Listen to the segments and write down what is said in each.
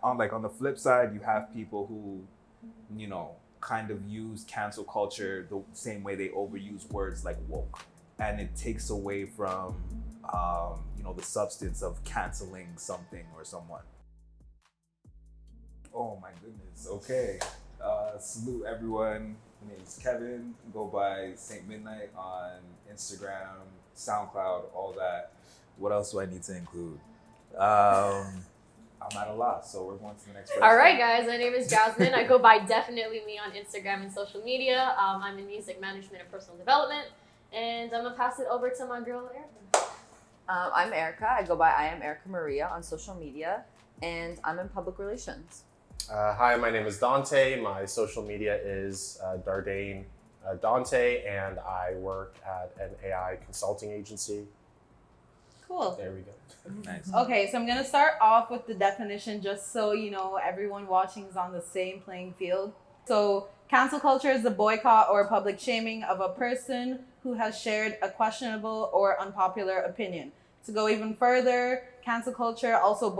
on the flip side, you have people who, kind of use cancel culture the same way they overuse words like woke, and it takes away from the substance of canceling something or someone. Oh my goodness. Okay. Salute everyone. My name is Kevin. Go by Saint Midnight on Instagram, SoundCloud, all that. What else do I need to include? I'm at a lot, so we're going to the next person. All right, guys. My name is Jasmine. I go by Definitely Me on Instagram and social media. I'm in music management and personal development. And I'm going to pass it over to my girl, Erica. I'm Erica. I go by I am Erica Maria on social media, and I'm in public relations. Hi, my name is Dante. My social media is Dardane Dante, and I work at an AI consulting agency. Cool. There we go. Nice. Okay, so I'm going to start off with the definition just so everyone watching is on the same playing field. So cancel culture is the boycott or public shaming of a person who has shared a questionable or unpopular opinion. To go even further, cancel culture also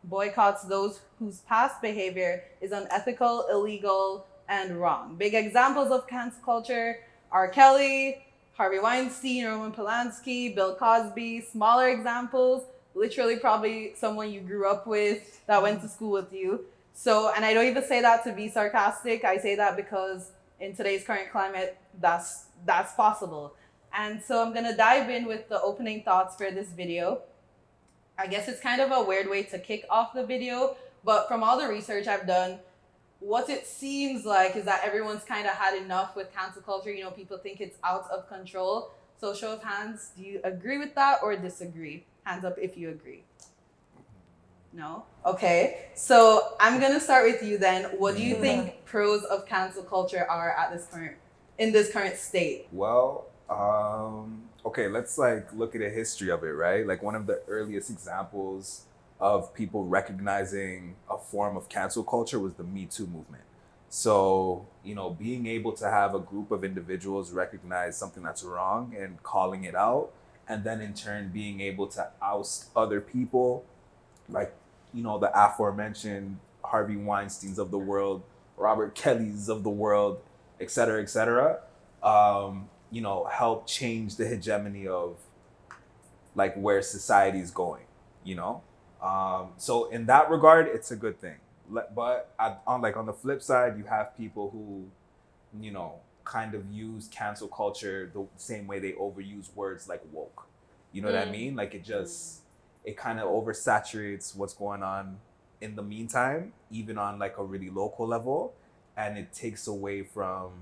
boycotts those whose past behavior is unethical, illegal, and wrong. Big examples of cancel culture are Kelly, Harvey Weinstein, Roman Polanski, Bill Cosby. Smaller examples, literally probably someone you grew up with that went to school with you. So, and I don't even say that to be sarcastic. I say that because in today's current climate, that's possible. And so I'm gonna dive in with the opening thoughts for this video. I guess it's kind of a weird way to kick off the video, but from all the research I've done, what it seems like is that everyone's kind of had enough with cancel culture. People think it's out of control. So show of hands, do you agree with that or disagree? Hands up if you agree. No? Okay. So I'm going to start with you then. What do you think pros of cancel culture are in this current state? Well, okay, let's look at the history of it, right? Like one of the earliest examples of people recognizing a form of cancel culture was the Me Too movement. So, being able to have a group of individuals recognize something that's wrong and calling it out, and then in turn being able to oust other people, like, the aforementioned Harvey Weinsteins of the world, Robert Kellys of the world, et cetera, help change the hegemony of where society is going, So in that regard, it's a good thing. But on the flip side, you have people who, kind of use cancel culture the same way they overuse words like woke. You know what I mean? Like it kind of oversaturates what's going on in the meantime, even on a really local level, and it takes away from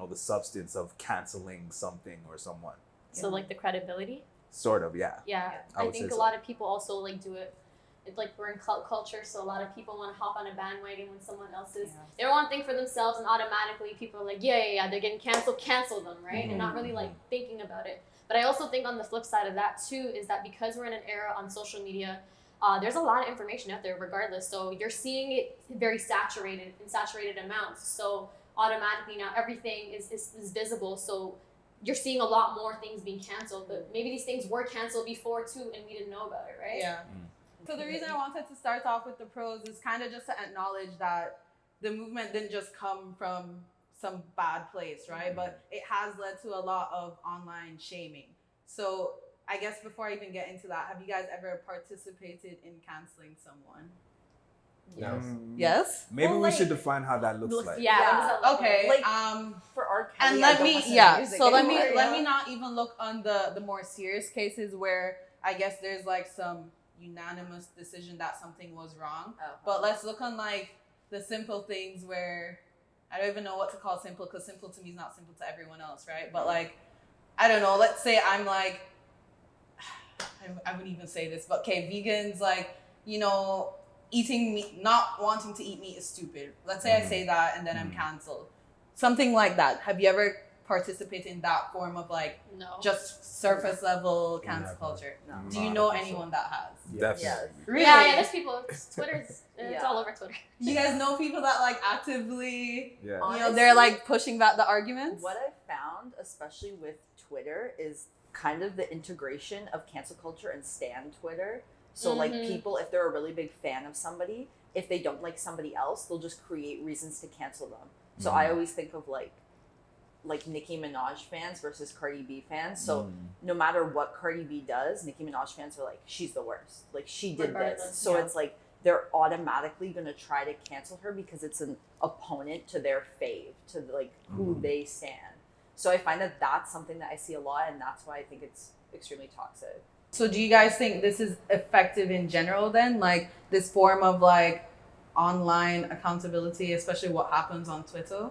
the substance of canceling something or someone. So the credibility? Sort of, yeah. Yeah, I think a lot of people also do it. It's we're in cult culture, so a lot of people want to hop on a bandwagon when someone else is. Yeah. They don't want to think for themselves, and automatically people are like, yeah, they're getting canceled, cancel them, right? Mm-hmm. And not really thinking about it. But I also think on the flip side of that too is that because we're in an era on social media, there's a lot of information out there regardless. So you're seeing it very saturated in saturated amounts. So automatically now everything is visible. So you're seeing a lot more things being canceled, but maybe these things were canceled before too, and we didn't know about it, right? Yeah. So the reason I wanted to start off with the pros is kind of just to acknowledge that the movement didn't just come from some bad place, right? But it has led to a lot of online shaming. So I guess before I even get into that, have you guys ever participated in canceling someone? No. Yes? Maybe we should define how that looks like. Yeah. What does that look Okay. like? For R. Kelly, And let me not even look on the more serious cases where I guess there's some unanimous decision that something was wrong. But let's look on the simple things where I don't even know what to call simple, because simple to me is not simple to everyone else, right? But I don't know, let's say I'm I wouldn't even say this, but okay, vegans eating meat, not wanting to eat meat is stupid. Let's say I say that and then I'm canceled. Something like that. Have you ever participated in that form of no. just surface level cancel culture? No. Do you know anyone that has? Definitely. Yes. Really? Yeah, there's people. Twitter's it's all over Twitter. You guys know people that Yeah. actively, Honestly, they're pushing back the arguments? What I've found, especially with Twitter, is kind of the integration of cancel culture and stan Twitter. So like people, if they're a really big fan of somebody, if they don't like somebody else, they'll just create reasons to cancel them. So I always think of like Nicki Minaj fans versus Cardi B fans. So no matter what Cardi B does, Nicki Minaj fans are like, she's the worst. Like she did this. So it's like they're automatically gonna try to cancel her because it's an opponent to their fave, to like who they stand. So I find that that's something that I see a lot, and that's why I think it's extremely toxic. So do you guys think this is effective in general then? Like this form of like online accountability, especially what happens on Twitter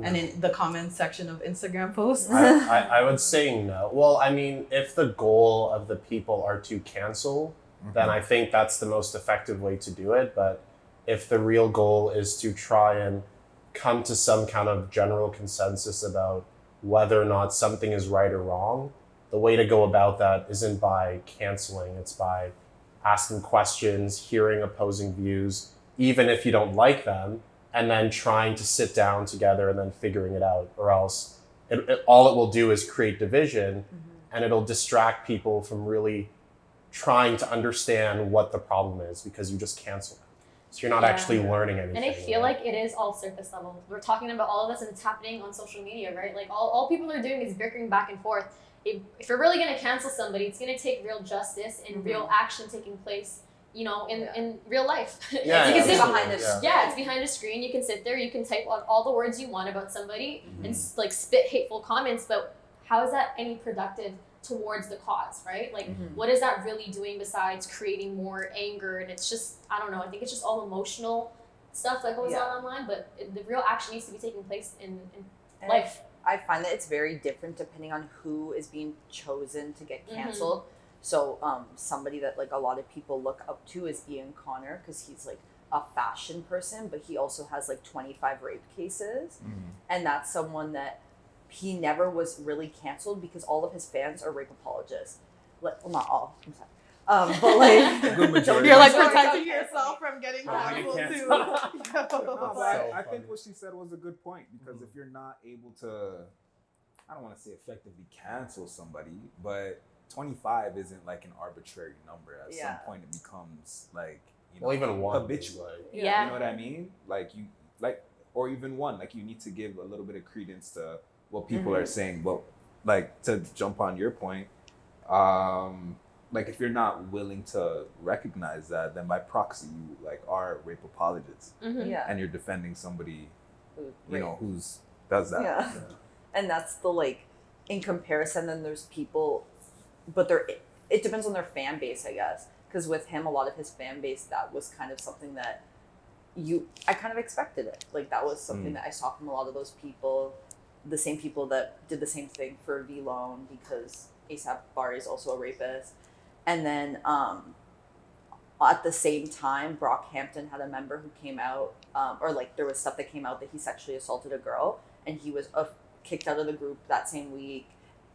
and in the comments section of Instagram posts? I would say no. Well, I mean, if the goal of the people are to cancel, then I think that's the most effective way to do it. But if the real goal is to try and come to some kind of general consensus about whether or not something is right or wrong, the way to go about that isn't by canceling. It's by asking questions, hearing opposing views, even if you don't like them, and then trying to sit down together and then figuring it out. Or else all it will do is create division, and it'll distract people from really trying to understand what the problem is, because you just cancel them. So you're not actually learning anything. And I feel like it is all surface level. We're talking about all of this and it's happening on social media, right? Like all people are doing is bickering back and forth. If you're really going to cancel somebody, it's going to take real justice and real action taking place, you know, in real life. Yeah, you can sit behind this. Yeah, it's behind a screen. You can sit there, you can type all the words you want about somebody and like spit hateful comments, but how is that any productive towards the cause, right? Like what is that really doing besides creating more anger? And it's just, I don't know, I think it's just all emotional stuff that goes on online, but the real action needs to be taking place in life. I find that it's very different depending on who is being chosen to get canceled. So somebody that like a lot of people look up to is Ian Connor, because he's like a fashion person, but he also has like 25 rape cases. And that's someone that he never was really canceled because all of his fans are rape apologists. Like, well, not all, I'm sorry. But like, Good majority. You're like Sorry, protecting don't yourself from getting canceled too. No, but So I think funny. what she said was a good point, because if you're not able to, I don't want to say effectively cancel somebody, but 25 isn't like an arbitrary number. At some point, it becomes like, you know, Well, even one. habitual. Like, You know what I mean? Like you, like, or even one. Like you need to give a little bit of credence to what people are saying. But like to jump on your point, like if you're not willing to recognize that, then by proxy you like are rape apologists, and you're defending somebody, you know, who's does that. And that's the like, in comparison, then there's people, but it depends on their fan base, I guess. Because with him, a lot of his fan base, that was kind of something that I kind of expected it. Like that was something that I saw from a lot of those people, the same people that did the same thing for V-Loan, because A$AP Bari is also a rapist. And then at the same time, Brockhampton had a member who came out, or like there was stuff that came out that he sexually assaulted a girl, and he was kicked out of the group that same week.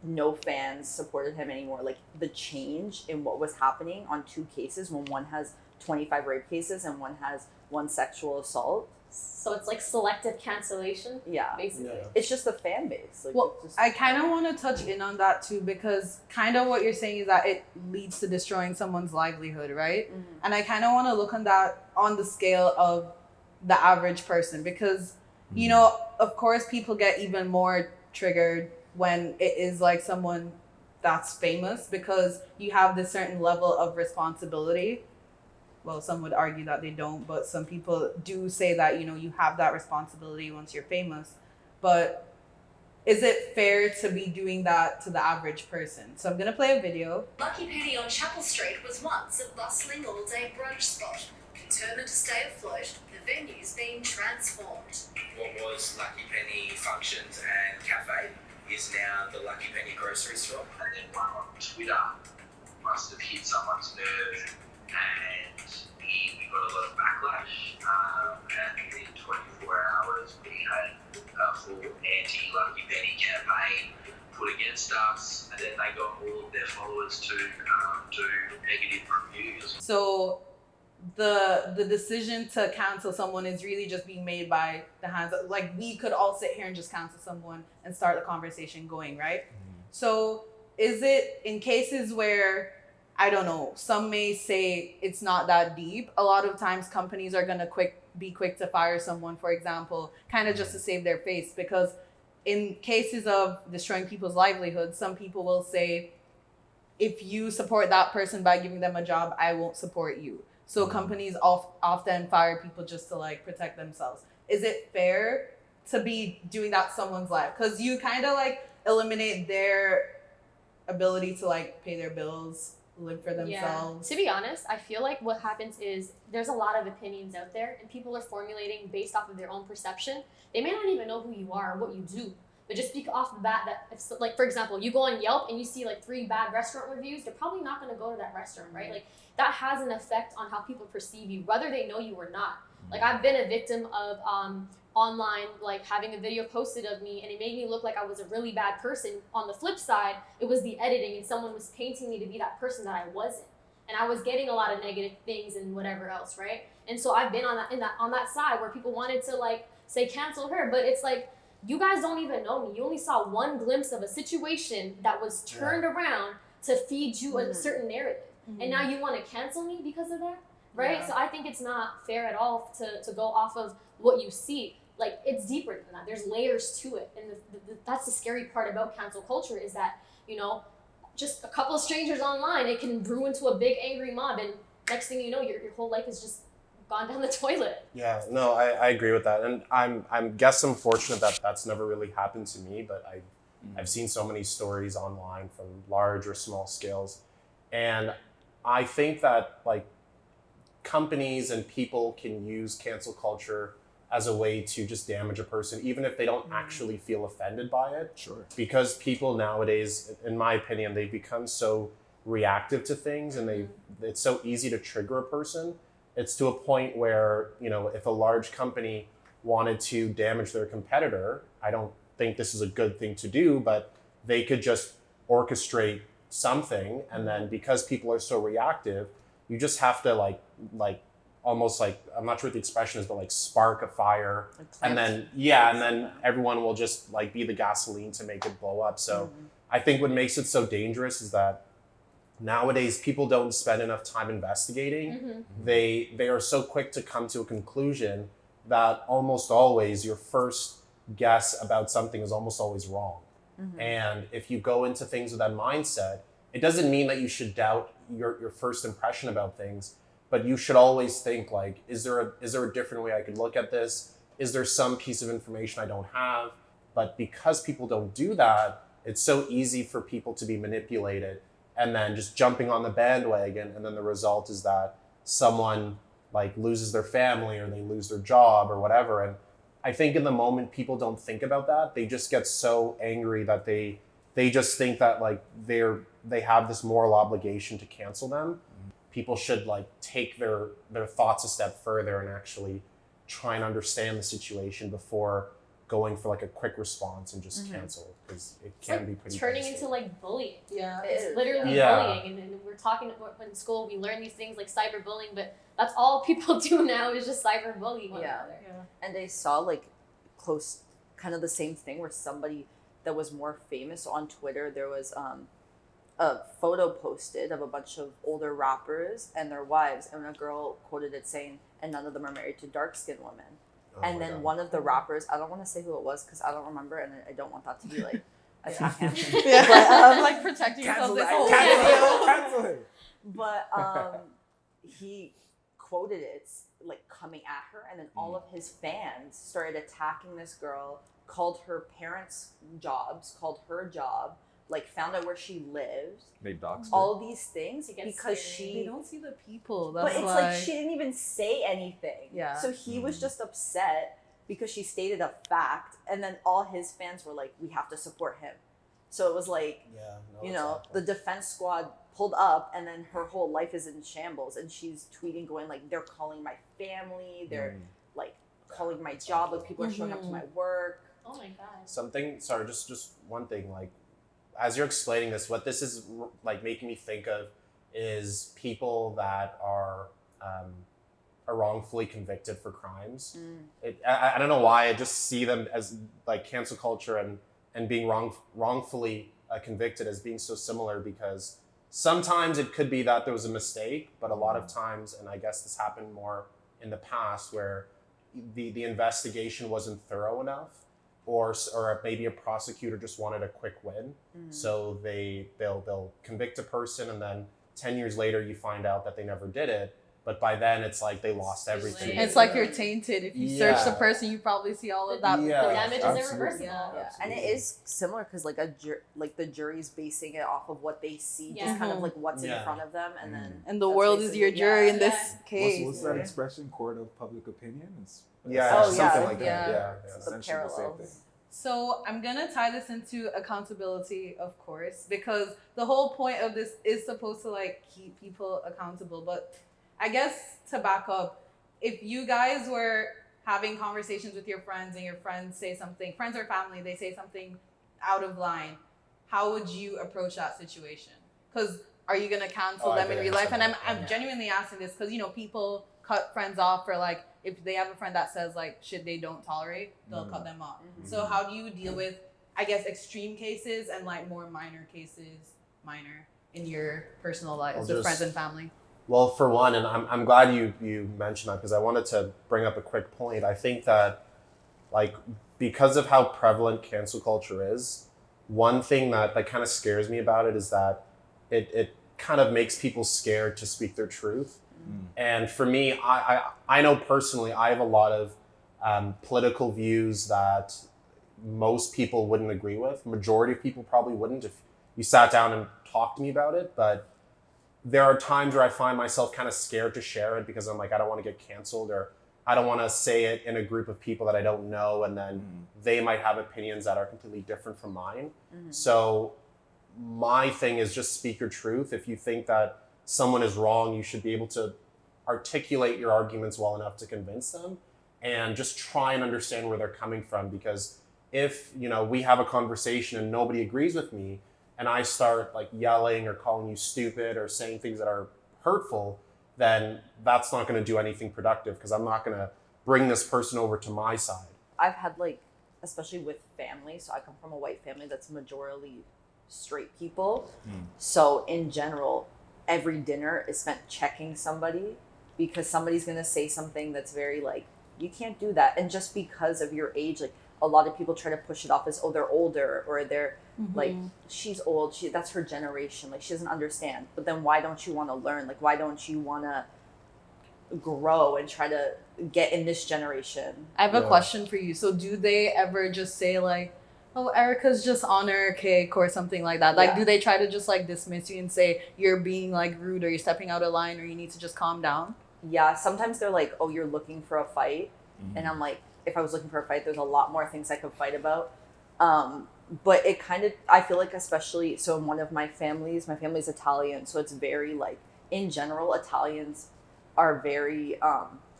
No fans supported him anymore. Like the change in what was happening on two cases, when one has 25 rape cases and one has one sexual assault. So it's like selective cancellation, basically. It's just the fan base. Like, Well, just, I kind of want to touch in on that too, because kind of what you're saying is that it leads to destroying someone's livelihood, right? And I kind of want to look on that on the scale of the average person, because, you know, of course, people get even more triggered when it is like someone that's famous, because you have this certain level of responsibility. Well, some would argue that they don't, but some people do say that, you know, you have that responsibility once you're famous. But is it fair to be doing that to the average person? So I'm going to play a video. Lucky Penny on Chapel Street was once a bustling all-day brunch spot. Determined to stay afloat, the venue's been transformed. What was Lucky Penny Functions and Cafe is now the Lucky Penny grocery store. And then one on Twitter must have hit someone's nerve, and we got a lot of backlash. And within 24 hours, we had a full anti-Lucky Penny campaign put against us, and then they got all of their followers to do negative reviews. So the decision to cancel someone is really just being made by the hands of, like, we could all sit here and just cancel someone and start the conversation going, right? So is it in cases where I don't know. Some may say it's not that deep. A lot of times companies are gonna be quick to fire someone, for example, kind of just to save their face, because in cases of destroying people's livelihood, some people will say, if you support that person by giving them a job, I won't support you. So companies often fire people just to like protect themselves. Is it fair to be doing that to someone's life? Because you kind of like eliminate their ability to like pay their bills, live for themselves. To be honest, I feel like what happens is there's a lot of opinions out there and people are formulating based off of their own perception. They may not even know who you are or what you do, but just speak off the bat that if, like, for example, you go on Yelp and you see like 3 bad restaurant reviews, they're probably not going to go to that restaurant, right? Like that has an effect on how people perceive you, whether they know you or not. Like I've been a victim of online, like having a video posted of me and it made me look like I was a really bad person. On the flip side, it was the editing and someone was painting me to be that person that I wasn't. And I was getting a lot of negative things and whatever else, right? And so I've been on that side where people wanted to like say cancel her, but it's like, you guys don't even know me. You only saw one glimpse of a situation that was turned around to feed you a certain narrative. And now you want to cancel me because of that, right? So I think it's not fair at all to go off of what you see. Like, it's deeper than that. There's layers to it. And that's the scary part about cancel culture is that, you know, just a couple of strangers online, it can brew into a big angry mob. And next thing you know, your whole life is just gone down the toilet. Yeah, no, I agree with that. And I'm fortunate that that's never really happened to me, but I've seen so many stories online from large or small scales. And I think that like companies and people can use cancel culture as a way to just damage a person, even if they don't actually feel offended by it. Sure. Because people nowadays, in my opinion, they've become so reactive to things and it's so easy to trigger a person. It's to a point where, you know, if a large company wanted to damage their competitor, I don't think this is a good thing to do, but they could just orchestrate something. And then because people are so reactive, you just have to like almost like, I'm not sure what the expression is, but like spark a fire. And then, and then everyone will just like be the gasoline to make it blow up. So I think what makes it so dangerous is that nowadays people don't spend enough time investigating. They are so quick to come to a conclusion that almost always your first guess about something is almost always wrong. And if you go into things with that mindset, it doesn't mean that you should doubt your first impression about things, but you should always think like, is there a different way I could look at this? Is there some piece of information I don't have? But because people don't do that, it's so easy for people to be manipulated and then just jumping on the bandwagon. And then the result is that someone like loses their family or they lose their job or whatever. And I think in the moment, people don't think about that. They just get so angry that they just think that like they have this moral obligation to cancel them. People should like take their thoughts a step further and actually try and understand the situation before going for like a quick response and just cancel, because it can like be pretty turning devastating. into like bullying. It's Literally bullying. And we're talking about in school, we learn these things like cyberbullying, but that's all people do now is just cyberbully one another. And I saw like close, kind of the same thing where somebody that was more famous on Twitter, there was a photo posted of a bunch of older rappers and their wives, and a girl quoted it saying, and none of them are married to dark-skinned women. And then one of the rappers, I don't want to say who it was because I don't remember, and I don't want that to be like attack him. But like protecting yourself this whole Cancel it. But he quoted it like coming at her, and then all of his fans started attacking this girl, called her parents' jobs, called her job, like found out where she lives. They doxed all these things It gets because scary. They she. don't see the people. But That's it's like she didn't even say anything. Yeah. So he was just upset because she stated a fact, and then all his fans were like, "We have to support him." So it was like, you know, the defense squad pulled up, and then her whole life is in shambles, and she's tweeting, going like, "They're calling my family. They're like calling my job. Like people are showing up to my work." Oh my god. Just one thing, like as you're explaining this, what this is like making me think of is people that are wrongfully convicted for crimes. I don't know why, I just see them as like cancel culture and being wrongfully convicted as being so similar, because sometimes it could be that there was a mistake, but a lot of times, and I guess this happened more in the past, where the investigation wasn't thorough enough, or maybe a prosecutor just wanted a quick win. So they'll convict a person, and then 10 years later you find out that they never did it. But by then it's like they lost everything. It's like you're tainted. If you search the person, you probably see all of that. Yeah. The damage is irreversible. Yeah. And it is similar because like the jury's basing it off of what they see, just kind of like what's in front of them, and then and the world is your jury in this case. What's that expression? Court of public opinion? Something like that. Yeah. It's the essentially the same thing. parallels. So I'm gonna tie this into accountability, of course, because the whole point of this is supposed to like keep people accountable. But I guess to back up, if you guys were having conversations with your friends and your friends say something, friends or family, they say something out of line, how would you approach that situation? Because are you gonna cancel them in real life? And I'm genuinely asking this because, you know, people cut friends off for like, if they have a friend that says like shit they don't tolerate, they'll cut them off. So how do you deal with, I guess, extreme cases and like more minor cases, in your personal lives with friends and family? Well, for one, and I'm glad you mentioned that, because I wanted to bring up a quick point. I think that, like, because of how prevalent cancel culture is, one thing that kind of scares me about it is that it kind of makes people scared to speak their truth. And for me, I know personally, I have a lot of political views that most people wouldn't agree with. Majority of people probably wouldn't if you sat down and talked to me about it. But there are times where I find myself kind of scared to share it because I'm like, I don't want to get canceled, or I don't want to say it in a group of people that I don't know, and then they might have opinions that are completely different from mine. So my thing is just speak your truth. If you think that someone is wrong, you should be able to articulate your arguments well enough to convince them, and just try and understand where they're coming from. Because if, you know, we have a conversation and nobody agrees with me, and I start like yelling or calling you stupid or saying things that are hurtful, then that's not going to do anything productive, because I'm not going to bring this person over to my side. I've had like, especially with family, so I come from a white family that's majorly straight people. So in general, every dinner is spent checking somebody, because somebody's going to say something that's very like, you can't do that. And just because of your age, like a lot of people try to push it off as, oh, they're older, or they're like, she's old, that's her generation, like she doesn't understand. But then why don't you want to learn? Like, why don't you want to grow and try to get in this generation? I have a question for you. So do they ever just say like, oh, Erica's just on her cake or something like that? Like, do they try to just like dismiss you and say you're being like rude, or you're stepping out of line, or you need to just calm down? Yeah, sometimes they're like, oh, you're looking for a fight. And I'm like, if I was looking for a fight, there's a lot more things I could fight about. But it kind of, I feel like, especially, so in one of my family's Italian, so it's very like, in general, Italians are very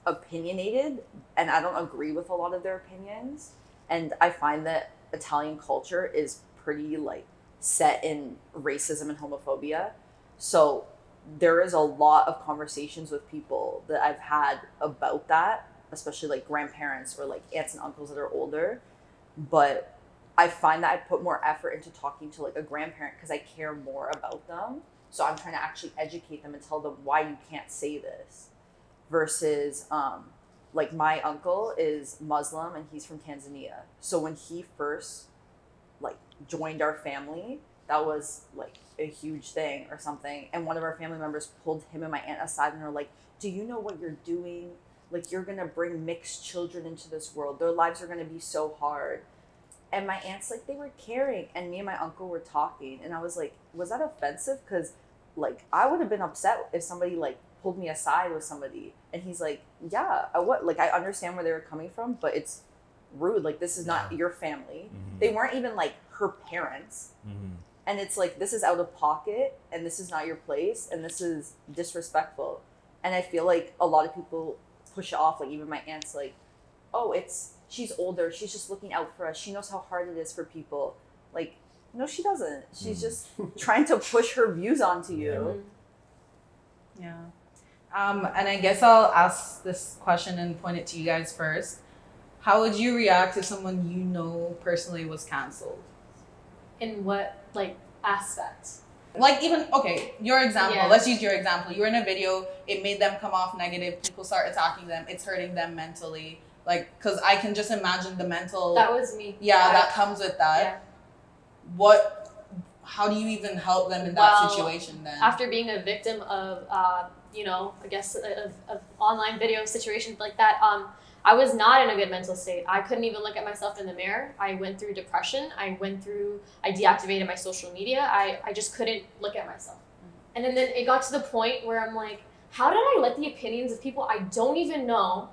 opinionated, and I don't agree with a lot of their opinions. And I find that Italian culture is pretty like set in racism and homophobia. So there is a lot of conversations with people that I've had about that, especially like grandparents or like aunts and uncles that are older. But I find that I put more effort into talking to like a grandparent because I care more about them. So I'm trying to actually educate them and tell them why you can't say this. Versus like my uncle is Muslim and he's from Tanzania. So when he first like joined our family, that was like a huge thing or something. And one of our family members pulled him and my aunt aside and were like, do you know what you're doing? Like, you're going to bring mixed children into this world. Their lives are going to be so hard. And my aunt's like, they were caring. And me and my uncle were talking. And I was like, was that offensive? Because like, I would have been upset if somebody like pulled me aside with somebody. And he's like, yeah, I understand where they were coming from, but it's rude. Like, this is not your family. They weren't even like her parents. And it's like, this is out of pocket, and this is not your place, and this is disrespectful. And I feel like a lot of people push it off. Like, even my aunt's like, oh, she's older, she's just looking out for us, she knows how hard it is for people. Like, no, she doesn't. She's just trying to push her views onto you. Yeah. And I guess I'll ask this question and point it to you guys first. How would you react if someone you know personally was canceled? In what like aspect? Like even, okay, your example, Yeah. let's use your example. You were in a video, it made them come off negative, people start attacking them, it's hurting them mentally. Like, because I can just imagine the mental, That was me. that comes with that. Yeah. How do you even help them in that Well, situation then? After being a victim of, I guess of online video situations like that, I was not in a good mental state. I couldn't even look at myself in the mirror. I went through depression. I deactivated my social media. I just couldn't look at myself. And then it got to the point where I'm like, how did I let the opinions of people I don't even know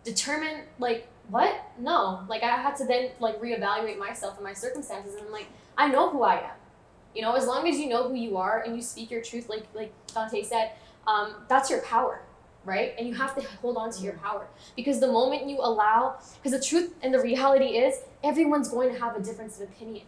determine, like, what? No. Like, I had to then, like, reevaluate myself and my circumstances. And I'm like, I know who I am. You know, as long as you know who you are and you speak your truth, like Dante said, that's your power, right? And you have to hold on to your power. Because the moment you allow, because the truth and the reality is, everyone's going to have a difference of opinion,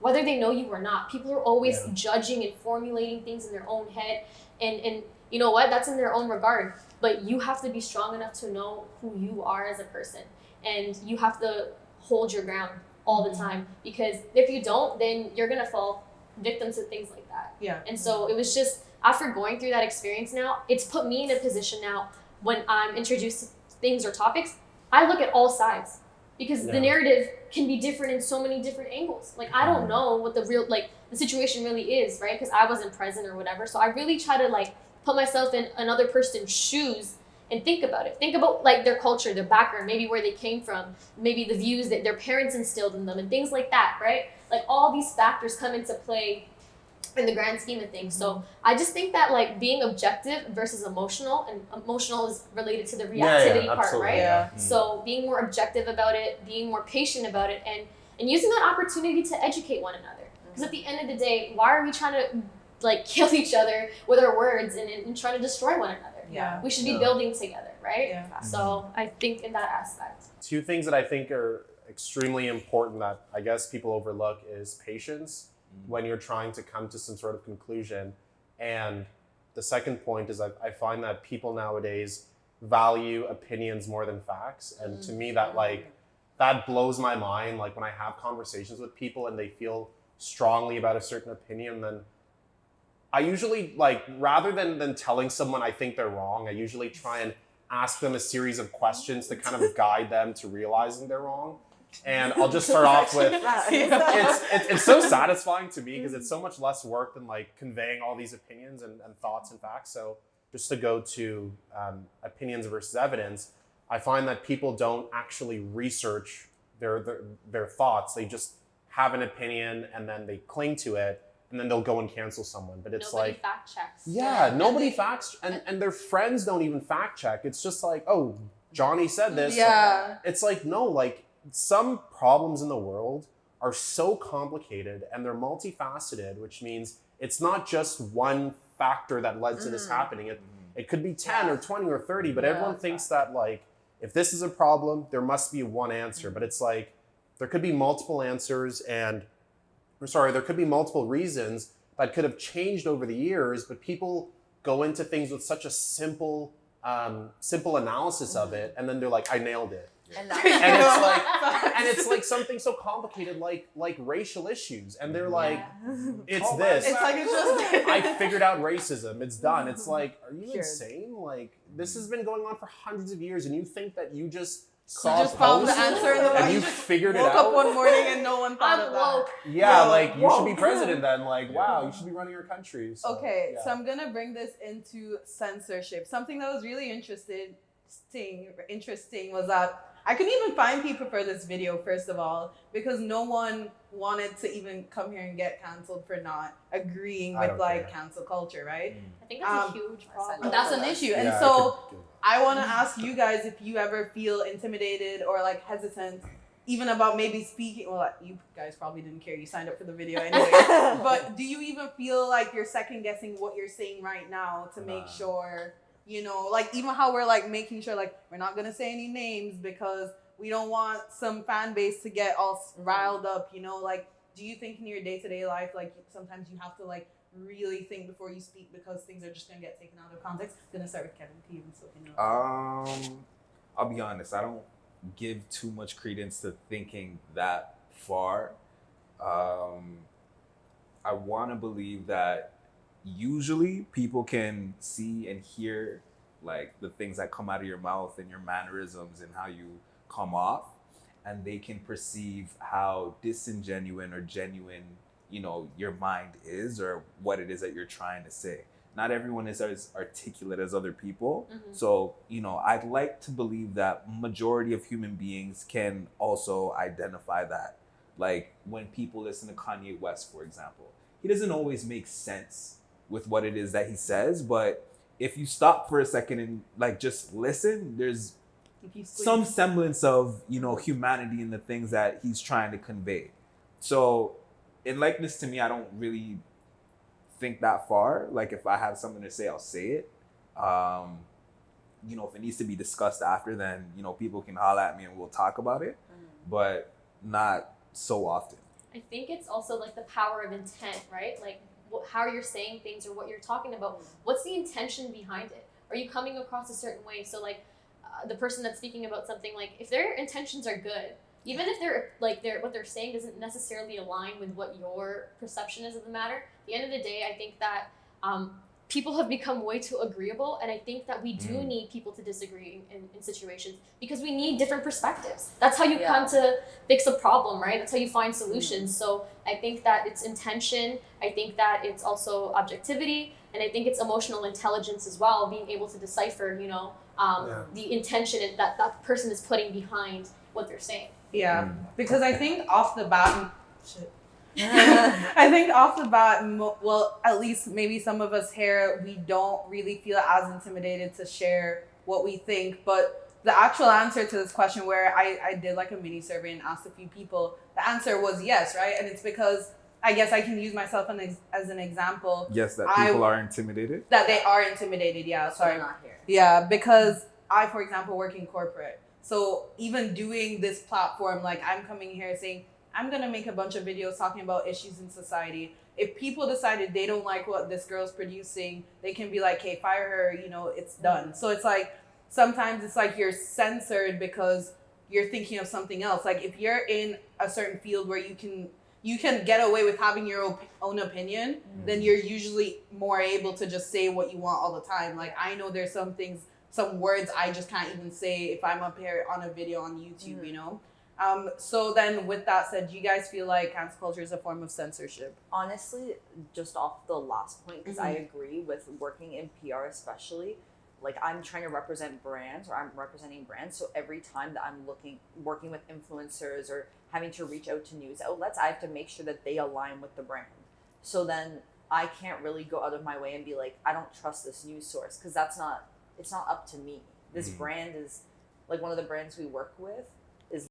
whether they know you or not. People are always judging and formulating things in their own head. And you know what? That's in their own regard. But you have to be strong enough to know who you are as a person. And you have to hold your ground all the time. Because if you don't, then you're going to fall victim to things like that. Yeah. And so it was just, after going through that experience now, it's put me in a position now when I'm introduced to things or topics, I look at all sides. Because the narrative can be different in so many different angles. Like, I don't know what the real, like, the situation really is, right? Because I wasn't present or whatever. So I really try to, like, put myself in another person's shoes and think about it. Think about, like, their culture, their background, maybe where they came from, maybe the views that their parents instilled in them and things like that, right? Like, all these factors come into play in the grand scheme of things. So I just think that, like, being objective versus emotional, and emotional is related to the reactivity part, right? Yeah. So being more objective about it, being more patient about it, and using that opportunity to educate one another. Because at the end of the day, why are we trying to, like, kill each other with our words and trying to destroy one another? Yeah. We should be building together, right? Yeah. So I think in that aspect. Two things that I think are extremely important that I guess people overlook is patience when you're trying to come to some sort of conclusion. And the second point is I find that people nowadays value opinions more than facts. And to me, that blows my mind. Like, when I have conversations with people and they feel strongly about a certain opinion, then I usually, like, rather than telling someone I think they're wrong, I usually try and ask them a series of questions to kind of guide them to realizing they're wrong. And I'll just start off with, it's so satisfying to me because it's so much less work than, like, conveying all these opinions and thoughts and facts. So just to go to opinions versus evidence, I find that people don't actually research their thoughts. They just have an opinion and then they cling to it. And then they'll go and cancel someone. But it's Nobody like, fact checks. yeah, nobody facts, and their friends don't even fact check. It's just like, oh, Johnny said this. Yeah. It's like, no, like, some problems in the world are so complicated and they're multifaceted, which means it's not just one factor that led to this happening. It could be 10 or 20 or 30, but everyone thinks that, like, if this is a problem, there must be one answer. But it's like, there could be multiple answers there could be multiple reasons that could have changed over the years, but people go into things with such a simple analysis of it, and then they're like, I nailed it. And It's like something so complicated, like racial issues, and they're like, it's this. It's like, it's just I figured out racism. It's done. It's like, are you Sure. insane? Like, this has been going on for hundreds of years, and you think that you just You just found the answer in the and morning. you just figured it woke out. up one morning and no one thought I'm of that. woke. Yeah, Whoa, like, you should be whoa. president then. Like, wow, you should be running your country. So, Okay, yeah. so I'm gonna bring this into censorship. Something that was really interesting was that I couldn't even find people for this video, first of all, because no one wanted to even come here and get canceled for not agreeing I with, don't like, care. cancel culture, right? I think that's a huge problem. That's an issue. And Yeah, so I could- I want to ask you guys if you ever feel intimidated or, like, hesitant, even about maybe speaking. Well, you guys probably didn't care. You signed up for the video anyway. But do you even feel like you're second guessing what you're saying right now to make sure, you know, like, even how we're, like, making sure, like, we're not going to say any names because we don't want some fan base to get all riled up, you know? Like, do you think in your day-to-day life, like, sometimes you have to, like, really think before you speak because things are just gonna get taken out of context? I'm gonna start with Kevin. Even so, you know. I'll be honest. I don't give too much credence to thinking that far. I want to believe that usually people can see and hear like the things that come out of your mouth and your mannerisms and how you come off, and they can perceive how disingenuine or genuine, you know, your mind is, or what it is that you're trying to say. Not everyone is as articulate as other people. So, you know, I'd like to believe that majority of human beings can also identify that. Like when people listen to Kanye West, for example, he doesn't always make sense with what it is that he says, but if you stop for a second and like just listen, there's some semblance of, you know, humanity in the things that he's trying to convey. So in likeness to me, I don't really think that far. Like if I have something to say, I'll say it. You know, if it needs to be discussed after, then, you know, people can holler at me and we'll talk about it, but not so often. I think it's also like the power of intent, right? Like how you're saying things or what you're talking about. What's the intention behind it? Are you coming across a certain way? So like the person that's speaking about something, like if their intentions are good, even if they're like what they're saying doesn't necessarily align with what your perception is of the matter, at the end of the day, I think that people have become way too agreeable, and I think that we do need people to disagree in situations, because we need different perspectives. That's how you come to fix a problem, right? That's how you find solutions. So I think that it's intention, I think that it's also objectivity, and I think it's emotional intelligence as well, being able to decipher, you know, the intention that that person is putting behind what they're saying. Yeah, because I think off the bat, I think off the bat, well, at least maybe some of us here, we don't really feel as intimidated to share what we think. But the actual answer to this question, where I did like a mini survey and asked a few people, the answer was yes, right? And it's because I guess I can use myself as an example. Yes, that people are intimidated? That they are intimidated, yeah. Sorry. Not here. Yeah, because I, for example, work in corporate. So even doing this platform, like I'm coming here saying, I'm going to make a bunch of videos talking about issues in society. If people decided they don't like what this girl's producing, they can be like, hey, fire her, you know, it's done. So it's like, sometimes it's like you're censored because you're thinking of something else. Like if you're in a certain field where you can get away with having your own opinion, then you're usually more able to just say what you want all the time. Like I know there's some things, some words I just can't even say if I'm up here on a video on YouTube, you know? So then with that said, do you guys feel like cancel culture is a form of censorship? Honestly, just off the last point, because I agree with working in PR especially, like I'm trying to represent brands, or I'm representing brands. So every time that I'm working with influencers or having to reach out to news outlets, I have to make sure that they align with the brand. So then I can't really go out of my way and be like, I don't trust this news source, because it's not up to me. This brand is like one of the brands we work with is,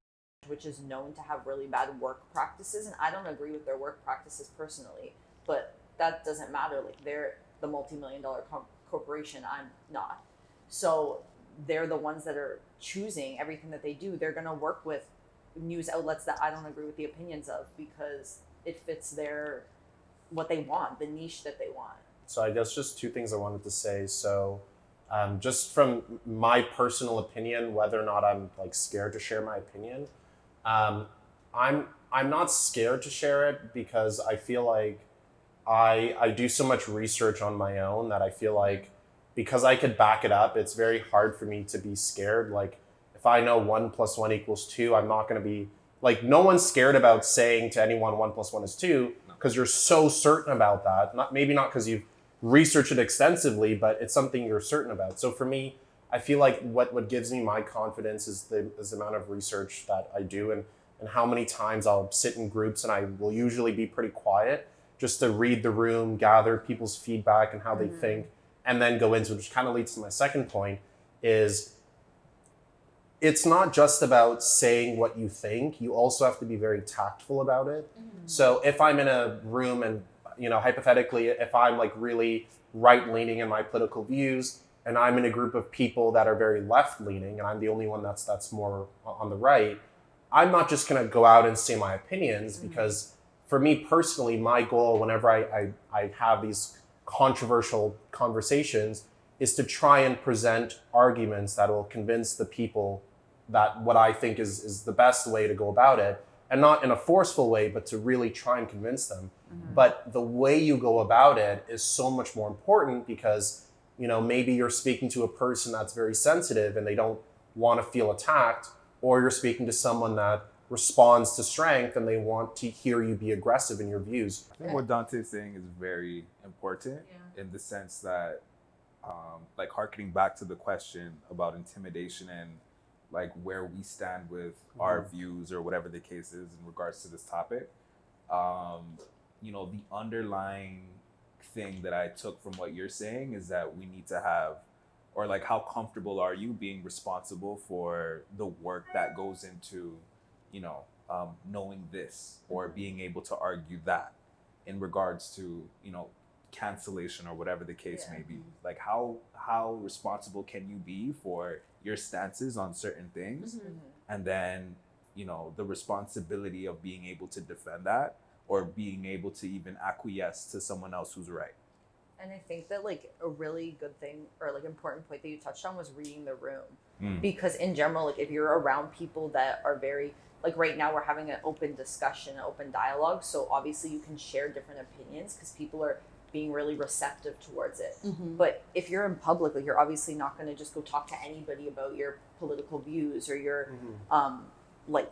which is known to have really bad work practices, and I don't agree with their work practices personally, but that doesn't matter. Like they're the multi-million-dollar corporation, I'm not. So they're the ones that are choosing everything that they do. They're going to work with news outlets that I don't agree with the opinions of, because it fits what they want, the niche that they want. So I guess just two things I wanted to say. So just from my personal opinion, whether or not I'm like scared to share my opinion, I'm not scared to share it, because I feel like I do so much research on my own that I feel like because I could back it up, it's very hard for me to be scared. Like if I know 1 + 1 = 2, I'm not going to be like, no one's scared about saying to anyone 1 + 1 is 2, because you're so certain about that. Maybe not because you've researched it extensively, but it's something you're certain about. So for me, I feel like what gives me my confidence is the amount of research that I do, and how many times I'll sit in groups and I will usually be pretty quiet just to read the room, gather people's feedback and how they think, and then go into it, which kind of leads to my second point, is it's not just about saying what you think. You also have to be very tactful about it. So if I'm in a room and, you know, hypothetically, if I'm like really right-leaning in my political views, and I'm in a group of people that are very left-leaning, and I'm the only one that's more on the right, I'm not just going to go out and say my opinions, because for me personally, my goal whenever I have these controversial conversations is to try and present arguments that will convince the people that what I think is the best way to go about it, and not in a forceful way, but to really try and convince them. But the way you go about it is so much more important because, you know, maybe you're speaking to a person that's very sensitive and they don't want to feel attacked, or you're speaking to someone that responds to strength and they want to hear you be aggressive in your views. I think what Dante's saying is very important in the sense that, like harkening back to the question about intimidation and like where we stand with our views or whatever the case is in regards to this topic, you know, the underlying thing that I took from what you're saying is that we need to have, or like how comfortable are you being responsible for the work that goes into, you know, knowing this or being able to argue that in regards to, you know, cancellation or whatever the case may be. Like how responsible can you be for your stances on certain things, and then, you know, the responsibility of being able to defend that or being able to even acquiesce to someone else who's right. And I think that like a really good thing or like important point that you touched on was reading the room. Because in general, like if you're around people that are very, like right now we're having an open discussion, an open dialogue. So obviously you can share different opinions because people are being really receptive towards it. But if you're in public, like you're obviously not going to just go talk to anybody about your political views or your like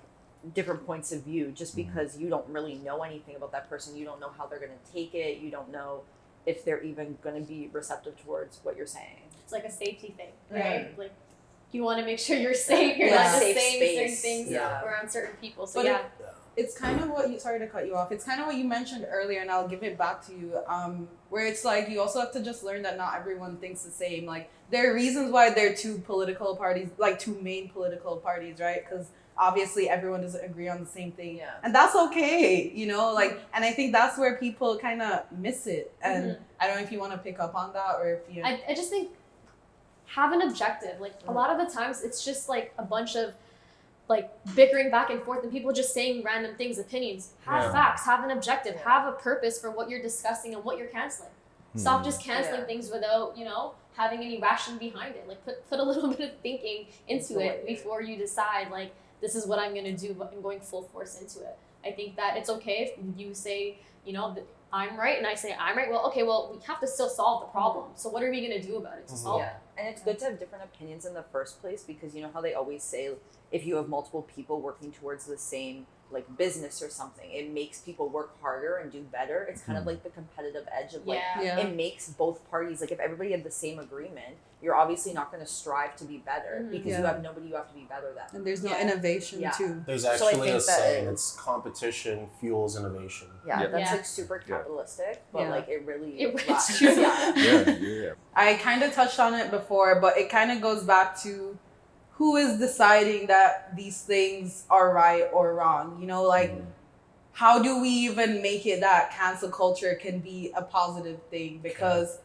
different points of view just because you don't really know anything about that person. You don't know how they're going to take it. You don't know if they're even going to be receptive towards what you're saying. It's like a safety thing, right? Like you want to make sure you're safe. You're not just saying certain things around certain people. So but it's kind of what you, sorry to cut you off, it's kind of what you mentioned earlier, and I'll give it back to you, where it's like you also have to just learn that not everyone thinks the same. Like there are reasons why there are two political parties, like two main political parties, right? Because obviously everyone doesn't agree on the same thing, and that's okay, you know, like, and I think that's where people kind of miss it. And I don't know if you want to pick up on that or if you... I just think have an objective. Like a lot of the times it's just like a bunch of like bickering back and forth and people just saying random things, opinions. Have facts, have an objective, have a purpose for what you're discussing and what you're canceling. Stop just canceling things without, you know, having any ration behind it. Like put a little bit of thinking into it before you decide like, this is what I'm going to do, but I'm going full force into it. I think that it's okay if you say, you know, that I'm right and I say I'm right. Well, okay, well, we have to still solve the problem. So what are we going to do about it to solve it? And it's good to have different opinions in the first place because you know how they always say if you have multiple people working towards the same like business or something, it makes people work harder and do better. It's kind of like the competitive edge of like it makes both parties, like if everybody had the same agreement, you're obviously not going to strive to be better because you have nobody you have to be better than. And there's no innovation too. There's actually a saying, it's competition fuels innovation. That's like super capitalistic, but like it really it's true. I kind of touched on it before, but it kind of goes back to who is deciding that these things are right or wrong? You know, like how do we even make it that cancel culture can be a positive thing? Because,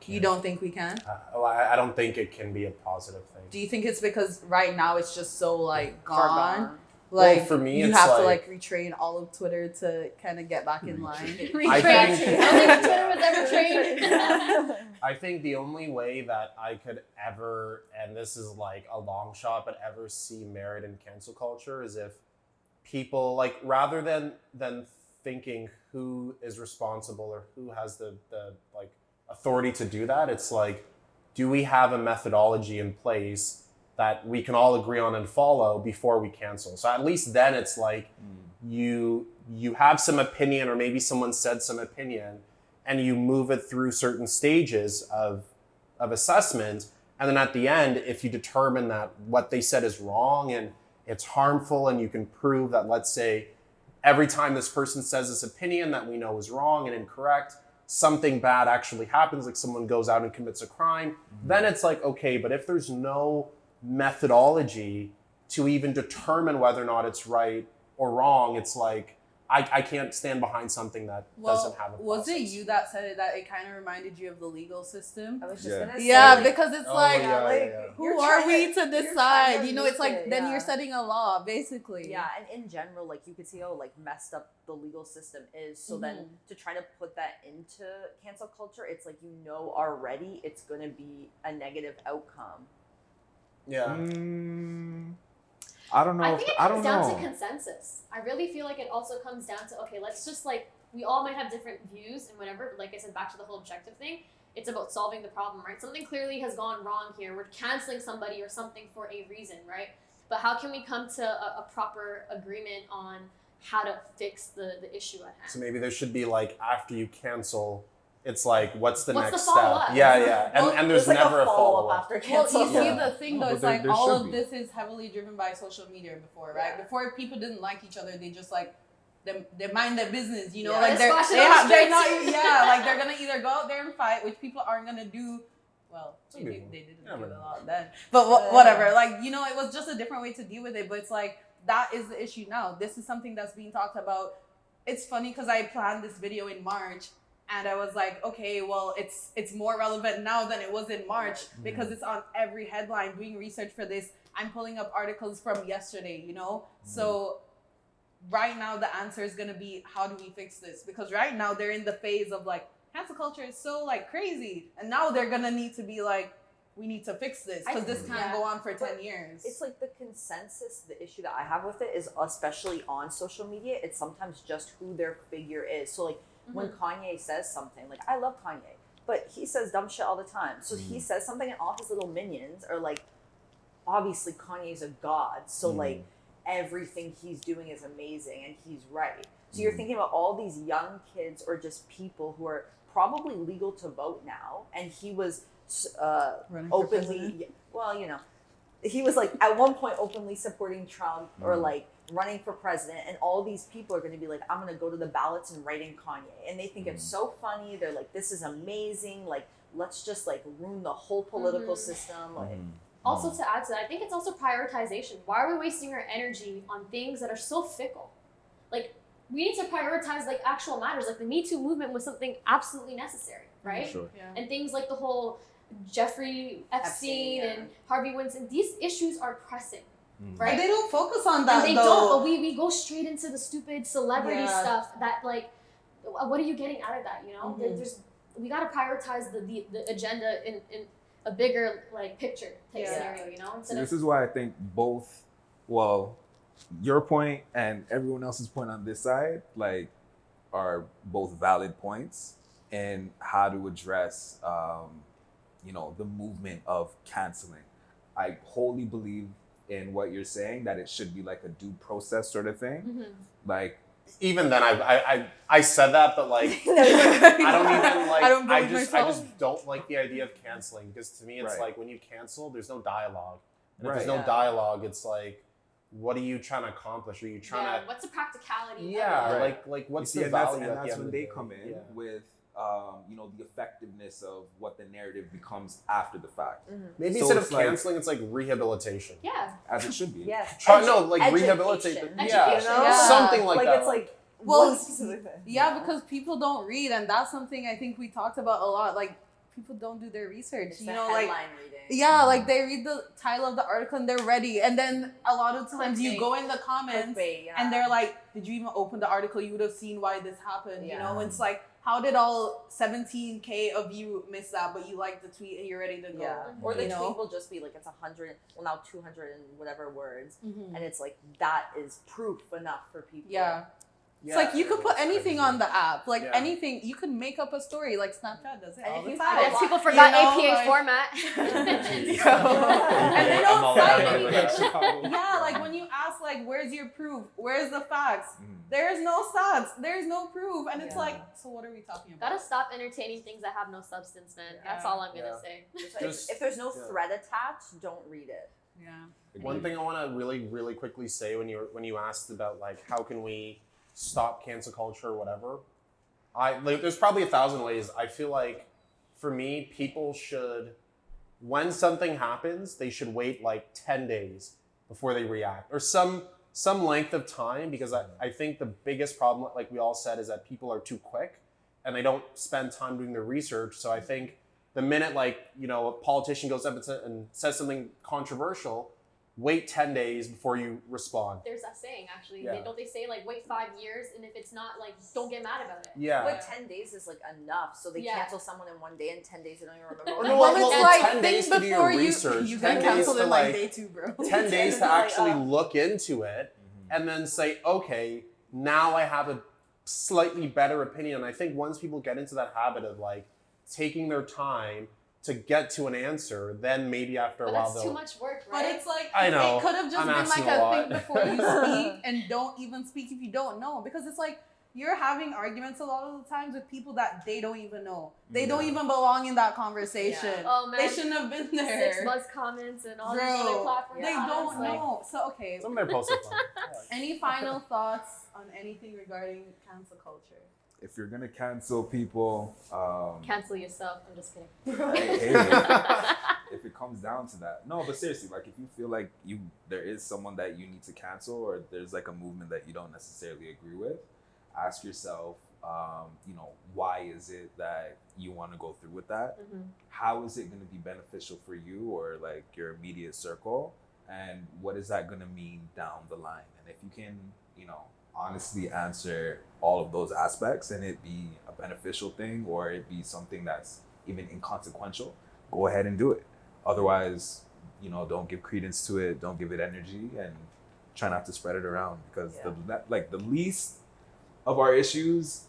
you don't think we can? I don't think it can be a positive thing. Do you think it's because right now it's just so like gone? Like Well, for me, you it's have like, to like retrain all of Twitter to kind of get back in line. I think Twitter was ever trained. I think the only way that I could ever, and this is like a long shot, but ever see merit in cancel culture is if people like rather than thinking who is responsible or who has the like authority to do that, it's like, do we have a methodology in place that we can all agree on and follow before we cancel? So at least then it's like you have some opinion, or maybe someone said some opinion, and you move it through certain stages of assessment. And then at the end, if you determine that what they said is wrong and it's harmful, and you can prove that, let's say, every time this person says this opinion that we know is wrong and incorrect, something bad actually happens, like someone goes out and commits a crime, then it's like, okay, but if there's no methodology to even determine whether or not it's right or wrong, it's like, I can't stand behind something that doesn't have a process. Was it you that said it, that it kind of reminded you of the legal system? I was just gonna say, Yeah, because it's who you're are trying we to you're decide? trying to You know, it's make like it, then you're setting a law, basically. Yeah, and in general, like you could see how like messed up the legal system is. So then to try to put that into cancel culture, it's like, you know, already it's gonna be a negative outcome. Yeah. I don't know. I think it I comes don't down know. to consensus. I really feel like it also comes down to, okay, let's just like, we all might have different views and whatever, but like I said, back to the whole objective thing, it's about solving the problem, right? Something clearly has gone wrong here. We're canceling somebody or something for a reason, right? But how can we come to a proper agreement on how to fix the issue at hand? So maybe there should be like, after you cancel, it's like, what's the What's next the follow-up? step? Yeah. Well, And there's like never a follow-up follow-up. after Well, cancel. you see, Yeah. the thing No, though, but it's there- like there all should of be. this is heavily driven by social media before, right? Yeah. Before people didn't like each other, they just like they mind their business, you know, Yeah. like They squash it they on the have, they're not, streets. like they're gonna either go out there and fight, which people aren't gonna do. Well, Some they people. didn't Yeah, do but- it a lot then, but whatever. Like, you know, it was just a different way to deal with it. But it's like that is the issue now. This is something that's being talked about. It's funny because I planned this video in March. And I was like, okay, well, it's more relevant now than it was in March because it's on every headline. Doing research for this, I'm pulling up articles from yesterday, you know? So right now the answer is going to be, how do we fix this? Because right now they're in the phase of like, cancel culture is so like crazy. And now they're going to need to be like, we need to fix this because this can't go on for 10 years. It's like the consensus, the issue that I have with it is, especially on social media, it's sometimes just who their figure is. So like, when Kanye says something, like, I love Kanye, but he says dumb shit all the time. So he says something and all his little minions are like, obviously Kanye's a god. So like everything he's doing is amazing and he's right. So you're thinking about all these young kids or just people who are probably legal to vote now. And he was Running for openly, president? well, you know, he was like at one point openly supporting Trump or like running for president, and all these people are going to be like, I'm going to go to the ballots and write in Kanye, and they think it's so funny. They're like, this is amazing. Like, let's just like ruin the whole political system. Like, Also, to add to that, I think it's also prioritization. Why are we wasting our energy on things that are so fickle? Like, we need to prioritize like actual matters. Like the Me Too movement was something absolutely necessary, right? Sure. Yeah. And things like the whole Jeffrey Epstein yeah. and Harvey Weinstein, these issues are pressing, And right? they don't focus on that And they though. don't, but we go straight into the stupid celebrity Yeah. stuff that like, what are you getting out of that, you know? There's, we gotta prioritize the agenda in a bigger like picture type scenario, you know? See, Instead this of, is why I think both, well, your point and everyone else's point on this side, like, are both valid points in how to address, you know, the movement of canceling. I wholly believe in what you're saying, that it should be like a due process sort of thing. Like, Even then, I said that, but like, I don't even like. I don't I believe just myself. don't like the idea of canceling, because to me it's Right. like when you cancel, there's no dialogue, and if Right. there's no Yeah. dialogue, it's like, what are you trying to accomplish? Are you trying yeah, to? what's the practicality? Yeah, of it? Right. like what's you see, the and that's, value and at the that's end when of the they day? come in Yeah. with, you know, the effectiveness of what the narrative becomes after the fact. Maybe So instead it's of like- canceling, it's like rehabilitation. Yeah. As it should be. yes. Try like rehabilitate. Education. Yeah, Education. Yeah. something like that. It's like Well, one specific thing. Yeah, because people don't read, and that's something I think we talked about a lot. Like, people don't do their research. It's You the know, like, headline reading. yeah, like they read the title of the article and they're ready, and then a lot of times you Clickbait. go in the comments Clickbait, yeah. and they're like, "Did you even open the article? You would have seen why this happened." You know, Yeah. it's like, how did all 17K of you miss that? But you like the tweet and you're ready to go. Yeah. Or the You know? tweet will just be like, it's 100, well now 200 and whatever words. Mhm. And it's like, that is proof enough for people. Yeah. It's Yeah, like you could put it's anything crazy. on the app, like Yeah. anything. You could make up a story, like Snapchat does it And all if the you time. have a Yes, lot- people forgot You know, APA like- format. And they I'm don't all cite down with anything. that. Yeah, like when you ask, like, where's your proof? Where's the facts? Mhm. There's no stats. There's no proof. And it's Yeah. like, so what are we talking about? Gotta stop entertaining things that have no substance, man. That's Yeah. all I'm gonna Yeah. say. If, Just- if there's no yeah. thread attached, don't read it. Yeah. One thing I want to really quickly say when you asked about like how can we stop cancel culture or whatever, there's probably 1,000 ways. I feel like for me, people should, when something happens, they should wait like 10 days before they react, or some length of time, because I think the biggest problem, like we all said, is that people are too quick and they don't spend time doing their research. So I think the minute, like, you know, a politician goes up and says something controversial, wait 10 days before you respond. There's that saying, actually. Yeah. Don't they say, like, wait 5 years, and if it's not, like, don't get mad about it? Yeah. But 10 days is like enough. So they Yeah. cancel someone in 1 day, and 10 days they don't even remember. Or what no, happened. well, it's well, like 10 days think to do your before research. you 10 get days canceled to in like day 2, bro. 10 days to Like, actually look into it and then say, okay, now I have a slightly better opinion. And I think once people get into that habit of like taking their time to get to an answer, then maybe after a But while that's too much work, But right? it's like, I know. it could have just I'm been asking like a a lot. think before you speak, and don't even speak if you don't know. Because it's like, you're having arguments a lot of the times with people that they don't even know. They don't even belong in that conversation. Yeah. Oh, man. They shouldn't have been there. 6 buzz comments and all these Bro, other platforms. they Yeah, don't it's like- know. So, okay. Some of their posts are fun. Any final thoughts on anything regarding cancel culture? If you're gonna cancel people, Cancel yourself. I'm just kidding. hey, if it comes down to that, no, but seriously, like if you feel like there is someone that you need to cancel, or there's like a movement that you don't necessarily agree with, ask yourself, why is it that you want to go through with that? Mm-hmm. How is it going to be beneficial for you or like your immediate circle, and what is that going to mean down the line? And if you can, honestly answer all of those aspects, and it be a beneficial thing or it be something that's even inconsequential, go ahead and do it. Otherwise, don't give credence to it, don't give it energy, and try not to spread it around, because the least of our issues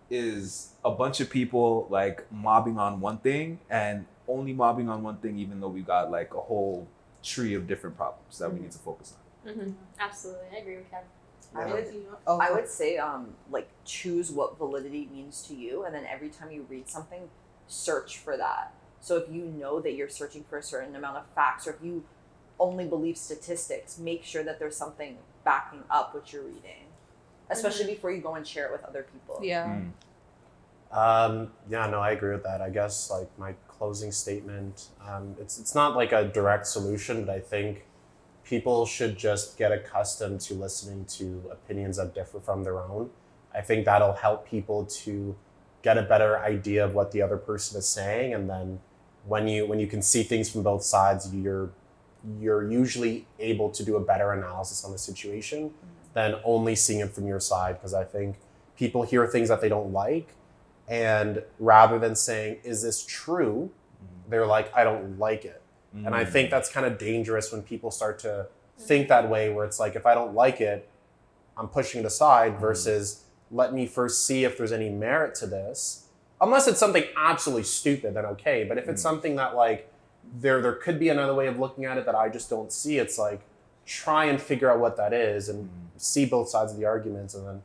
is a bunch of people like mobbing on one thing, and only mobbing on one thing, even though we've got like a whole tree of different problems that we need to focus on. Mm-hmm. Absolutely. I agree with Kevin. I would say, like, choose what validity means to you, and then every time you read something, search for that. So if you know that you're searching for a certain amount of facts, or if you only believe statistics, make sure that there's something backing up what you're reading, especially before you go and share it with other people. Yeah. Yeah, no, I agree with that. I guess like my closing statement, it's not like a direct solution, but I think people should just get accustomed to listening to opinions that differ from their own. I think that'll help people to get a better idea of what the other person is saying, and then when you can see things from both sides, you're usually able to do a better analysis on the situation than only seeing it from your side. Because I think people hear things that they don't like, and rather than saying, is this true, they're like, I don't like it. And I think that's kind of dangerous when people start to think that way, where it's like, if I don't like it, I'm pushing it aside, versus let me first see if there's any merit to this. Unless it's something absolutely stupid, then okay. But if it's something that like, there could be another way of looking at it that I just don't see, it's like, try and figure out what that is and see both sides of the arguments, and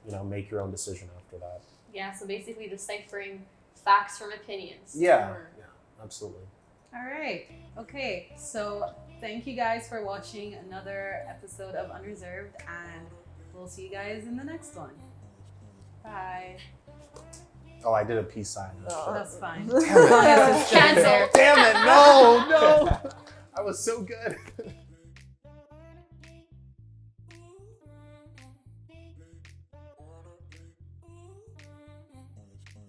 then, make your own decision after that. Yeah, so basically deciphering facts from opinions. Yeah, absolutely. All right. Okay. So thank you guys for watching another episode of Unreserved, and we'll see you guys in the next one. Bye. Oh, I did a peace sign. Oh, That's fine. Damn it. Cancel. Damn it. No. I was so good.